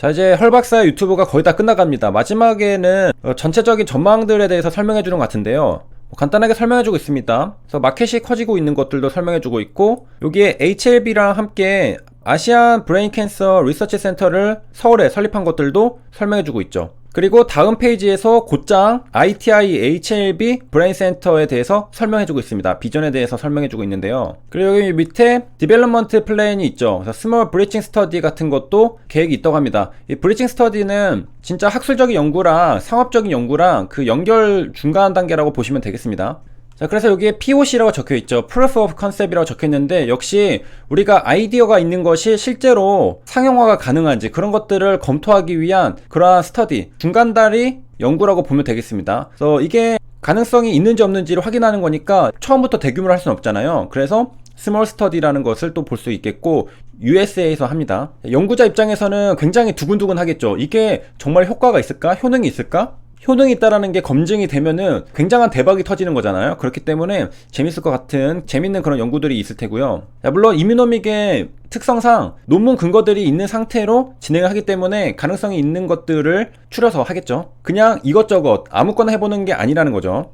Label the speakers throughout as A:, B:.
A: 자, 이제 헐 박사의 유튜브가 거의 다 끝나갑니다. 마지막에는 전체적인 전망들에 대해서 설명해주는 것 같은데요. 간단하게 설명해주고 있습니다. 그래서 마켓이 커지고 있는 것들도 설명해주고 있고, 여기에 HLB랑 함께 아시안 브레인 캔서 리서치 센터를 서울에 설립한 것들도 설명해주고 있죠. 그리고 다음 페이지에서 곧장 ITI HLB 브레인 센터에 대해서 설명해주고 있습니다. 비전에 대해서 설명해주고 있는데요. 그리고 여기 밑에 디벨롭먼트 플랜이 있죠. 그래서 스몰 브리칭 스터디 같은 것도 계획이 있다고 합니다. 이 브리칭 스터디는 진짜 학술적인 연구랑 상업적인 연구랑 그 연결 중간 단계라고 보시면 되겠습니다. 자, 그래서 여기에 POC라고 적혀있죠. Proof of Concept이라고 적혀있는데, 역시 우리가 아이디어가 있는 것이 실제로 상용화가 가능한지 그런 것들을 검토하기 위한 그러한 스터디, 중간다리 연구라고 보면 되겠습니다. 그래서 이게 가능성이 있는지 없는지를 확인하는 거니까 처음부터 대규모로 할 수는 없잖아요. 그래서 스몰 스터디라는 것을 또 볼 수 있겠고, USA에서 합니다. 연구자 입장에서는 굉장히 두근두근 하겠죠. 이게 정말 효과가 있을까? 효능이 있을까? 효능이 있다라는 게 검증이 되면은 굉장한 대박이 터지는 거잖아요. 그렇기 때문에 재밌을 것 같은 재밌는 그런 연구들이 있을 테고요. 물론 이뮤노믹의 특성상 논문 근거들이 있는 상태로 진행을 하기 때문에 가능성이 있는 것들을 추려서 하겠죠. 그냥 이것저것 아무거나 해보는 게 아니라는 거죠.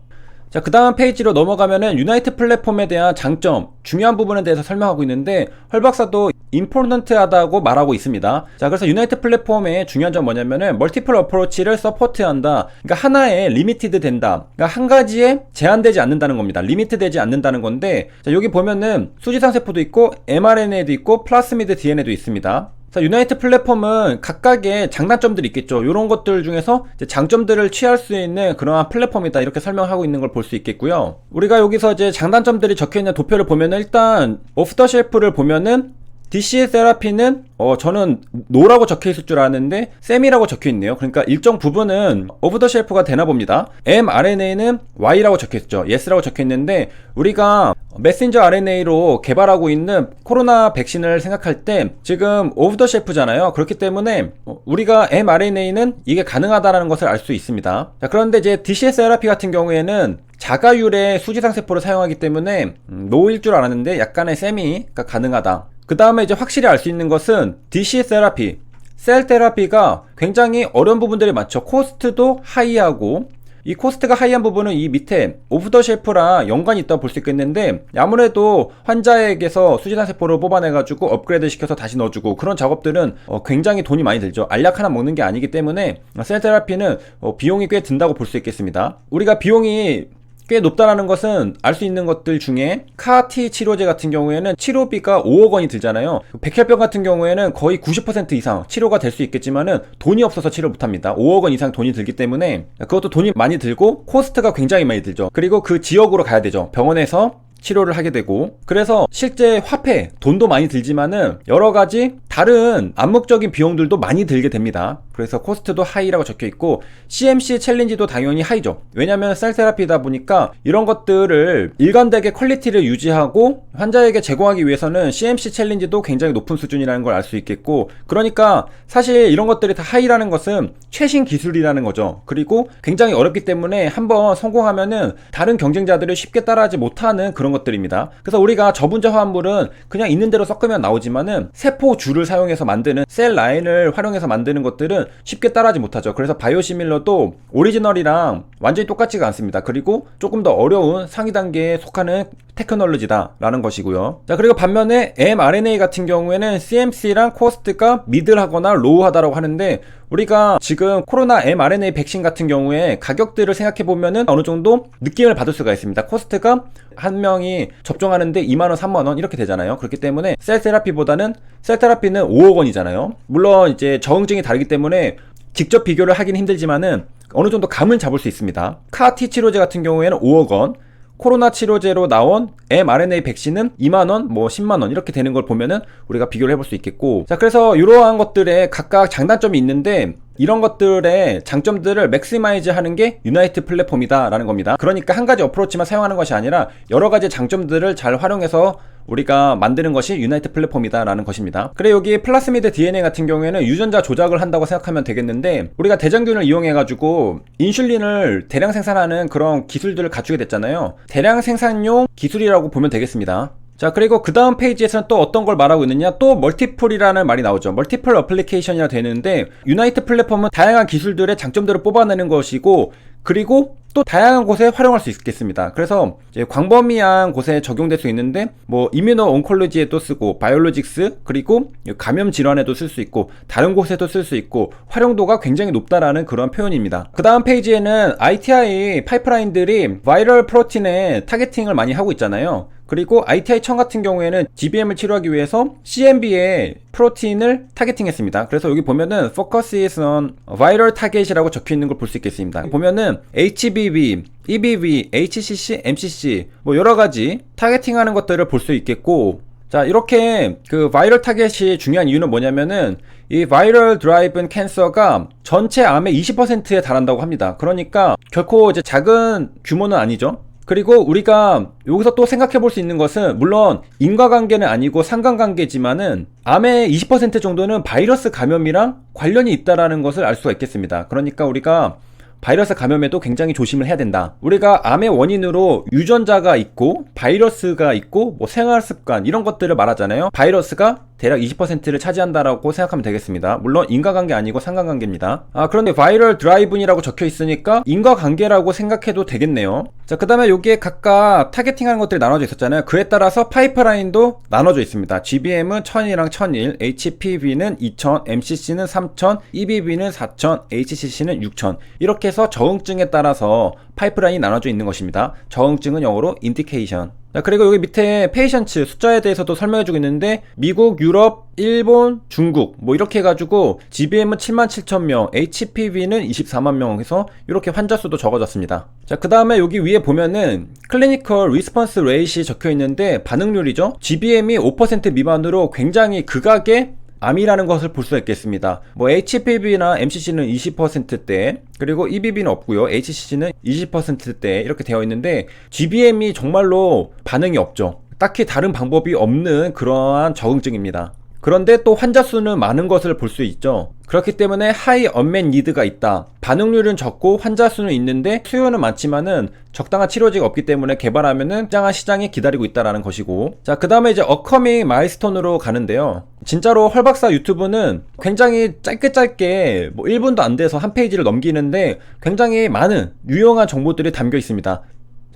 A: 자, 그 다음 페이지로 넘어가면은 유나이트 플랫폼에 대한 장점, 중요한 부분에 대해서 설명하고 있는데, 헐 박사도 임포넌트하다고 말하고 있습니다. 자, 그래서 유나이트 플랫폼의 중요한 점 뭐냐면은 멀티플 어프로치를 서포트한다. 그러니까 하나에 리미티드 된다. 그러니까 한 가지에 제한되지 않는다는 겁니다. 리미트 되지 않는다는 건데, 자, 여기 보면은 수지상 세포도 있고 mRNA도 있고 플라스미드 DNA도 있습니다. 유나이트 플랫폼은 각각의 장단점들이 있겠죠. 이런 것들 중에서 이제 장점들을 취할 수 있는 그러한 플랫폼이다, 이렇게 설명하고 있는 걸 볼 수 있겠고요. 우리가 여기서 이제 장단점들이 적혀있는 도표를 보면은, 일단 오프 더 쉘프를 보면은 DCA 세라피는 저는 노라고 적혀있을 줄 아는데 셈이라고 적혀있네요. 그러니까 일정 부분은 오프 더 쉘프가 되나 봅니다. mRNA는 Y라고 적혀있죠. Yes라고 적혀있는데, 우리가 메신저 RNA로 개발하고 있는 코로나 백신을 생각할 때 지금 오프 더 쉘프잖아요. 그렇기 때문에 우리가 mRNA는 이게 가능하다는 것을 알 수 있습니다. 자, 그런데 이제 DCA 세라피 같은 경우에는 자가율의 수지상 세포를 사용하기 때문에 노일 줄 알았는데 약간의 셈이가 가능하다. 그 다음에 이제 확실히 알 수 있는 것은 DC 세라피, 셀 테라피가 굉장히 어려운 부분들이 많죠. 코스트도 하이하고, 이 코스트가 하이한 부분은 이 밑에 오프 더 쉘프랑 연관이 있다고 볼 수 있겠는데, 아무래도 환자에게서 수지상 세포를 뽑아내가지고 업그레이드 시켜서 다시 넣어주고 그런 작업들은 굉장히 돈이 많이 들죠. 알약 하나 먹는 게 아니기 때문에 셀 테라피는 비용이 꽤 든다고 볼 수 있겠습니다. 우리가 비용이 꽤 높다라는 것은 알 수 있는 것들 중에 CAR-T 치료제 같은 경우에는 치료비가 5억 원이 들잖아요. 백혈병 같은 경우에는 거의 90% 이상 치료가 될 수 있겠지만은 돈이 없어서 치료 못합니다. 5억 원 이상 돈이 들기 때문에 그것도 돈이 많이 들고 코스트가 굉장히 많이 들죠. 그리고 그 지역으로 가야 되죠. 병원에서 치료를 하게 되고, 그래서 실제 화폐, 돈도 많이 들지만은 여러가지 다른 암묵적인 비용들도 많이 들게 됩니다. 그래서 코스트도 하이라고 적혀 있고, CMC 챌린지도 당연히 하이죠. 왜냐면 셀 테라피다 보니까 이런 것들을 일관되게 퀄리티를 유지하고 환자에게 제공하기 위해서는 CMC 챌린지도 굉장히 높은 수준이라는 걸 알 수 있겠고, 그러니까 사실 이런 것들이 다 하이라는 것은 최신 기술이라는 거죠. 그리고 굉장히 어렵기 때문에 한번 성공하면은 다른 경쟁자들을 쉽게 따라하지 못하는 그런 것들입니다. 그래서 우리가 저분자 화합물은 그냥 있는 대로 섞으면 나오지만은 세포줄을 사용해서 만드는 셀 라인을 활용해서 만드는 것들은 쉽게 따라하지 못하죠. 그래서 바이오시밀러도 오리지널이랑 완전히 똑같지가 않습니다. 그리고 조금 더 어려운 상위 단계에 속하는 테크놀로지다 라는 것이고요. 자, 그리고 반면에 mRNA 같은 경우에는 CMC랑 코스트가 미들하거나 로우하다라고 하는데, 우리가 지금 코로나 mRNA 백신 같은 경우에 가격들을 생각해보면은 어느 정도 느낌을 받을 수가 있습니다. 코스트가 한 명이 접종하는데 2만원, 3만원 이렇게 되잖아요. 그렇기 때문에 셀 테라피는 5억 원이잖아요. 물론 이제 저응증이 다르기 때문에 직접 비교를 하긴 힘들지만은 어느 정도 감은 잡을 수 있습니다. CAR-T 치료제 같은 경우에는 5억 원, 코로나 치료제로 나온 mRNA 백신은 2만원, 10만원 이렇게 되는 걸 보면은 우리가 비교를 해볼 수 있겠고, 자, 그래서 이러한 것들에 각각 장단점이 있는데 이런 것들의 장점들을 맥시마이즈 하는 게 유나이트 플랫폼이다 라는 겁니다. 그러니까 한 가지 어프로치만 사용하는 것이 아니라 여러 가지 장점들을 잘 활용해서 우리가 만드는 것이 유나이트 플랫폼이다 라는 것입니다. 그래, 여기 플라스미드 DNA 같은 경우에는 유전자 조작을 한다고 생각하면 되겠는데, 우리가 대장균을 이용해 가지고 인슐린을 대량 생산하는 그런 기술들을 갖추게 됐잖아요. 대량 생산용 기술이라고 보면 되겠습니다. 자, 그리고 그 다음 페이지에서는 또 어떤 걸 말하고 있느냐, 또 멀티플이라는 말이 나오죠. 멀티플 어플리케이션이라 되는데, 유나이트 플랫폼은 다양한 기술들의 장점들을 뽑아내는 것이고, 그리고 또 다양한 곳에 활용할 수 있겠습니다. 그래서 이제 광범위한 곳에 적용될 수 있는데, 뭐 이뮤노 온콜로지에도 쓰고, 바이올로직스, 그리고 감염 질환에도 쓸 수 있고, 다른 곳에도 쓸 수 있고, 활용도가 굉장히 높다라는 그런 표현입니다. 그 다음 페이지에는 ITI 파이프라인들이 바이럴 프로틴에 타겟팅을 많이 하고 있잖아요. 그리고 ITI 청 같은 경우에는 GBM을 치료하기 위해서 CMB의 프로틴을 타겟팅했습니다. 그래서 여기 보면은 Focus is on viral target이라고 적혀 있는 걸 볼 수 있겠습니다. 보면은 HBV, EBV, HCC, MCC 뭐 여러 가지 타겟팅하는 것들을 볼 수 있겠고, 자, 이렇게 그 바이럴 타겟이 중요한 이유는 뭐냐면은 이 바이럴 드라이븐 캔서가 전체 암의 20%에 달한다고 합니다. 그러니까 결코 이제 작은 규모는 아니죠. 그리고 우리가 여기서 또 생각해 볼 수 있는 것은, 물론 인과관계는 아니고 상관관계지만은 암의 20% 정도는 바이러스 감염이랑 관련이 있다라는 것을 알 수가 있겠습니다. 그러니까 우리가 바이러스 감염에도 굉장히 조심을 해야 된다. 우리가 암의 원인으로 유전자가 있고 바이러스가 있고 뭐 생활습관 이런 것들을 말하잖아요. 바이러스가 대략 20%를 차지한다라고 생각하면 되겠습니다. 물론 인과관계 아니고 상관관계입니다. 그런데 바이럴 드라이븐이라고 적혀 있으니까 인과관계라고 생각해도 되겠네요. 자, 그 다음에 여기에 각각 타겟팅하는 것들이 나눠져 있었잖아요. 그에 따라서 파이프라인도 나눠져 있습니다. GBM은 1000이랑 1001, HPV는 2000, MCC는 3000, EBV는 4000, HCC는 6000. 이렇게 해서 적응증에 따라서 파이프라인이 나눠져 있는 것입니다. 적응증은 영어로 indication. 자, 그리고 여기 밑에 페이션츠 숫자에 대해서도 설명해주고 있는데, 미국, 유럽, 일본, 중국 뭐 이렇게 해가지고 GBM은 77,000명, HPV는 24만 해서 이렇게 환자 수도 적어졌습니다. 자, 그 다음에 여기 위에 보면은 클리니컬 리스폰스 레이시 적혀 있는데, 반응률이죠. GBM이 5% 미만으로 굉장히 극악의 암이라는 것을 볼 수 있겠습니다. 뭐 HPV나 MCC는 20%대, 그리고 EBV는 없고요. HCC는 20%대 이렇게 되어 있는데, GBM이 정말로 반응이 없죠. 딱히 다른 방법이 없는 그러한 적응증입니다. 그런데 또 환자 수는 많은 것을 볼 수 있죠. 그렇기 때문에 하이 언맨 니드가 있다. 반응률은 적고 환자 수는 있는데 수요는 많지만은 적당한 치료제가 없기 때문에 개발하면은 굉장한 시장이 기다리고 있다라는 것이고, 자, 그 다음에 이제 어커밍 마일스톤으로 가는데요. 진짜로 헐박사 유튜브는 굉장히 짧게 뭐 1분도 안 돼서 한 페이지를 넘기는데 굉장히 많은 유용한 정보들이 담겨 있습니다.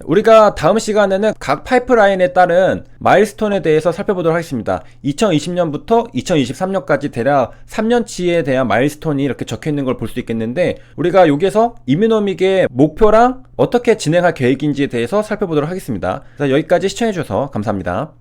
A: 우리가 다음 시간에는 각 파이프라인에 따른 마일스톤에 대해서 살펴보도록 하겠습니다. 2020년부터 2023년까지 대략 3년치에 대한 마일스톤이 이렇게 적혀 있는 걸 볼 수 있겠는데, 우리가 여기에서 이뮤노믹의 목표랑 어떻게 진행할 계획인지에 대해서 살펴보도록 하겠습니다. 자, 여기까지 시청해주셔서 감사합니다.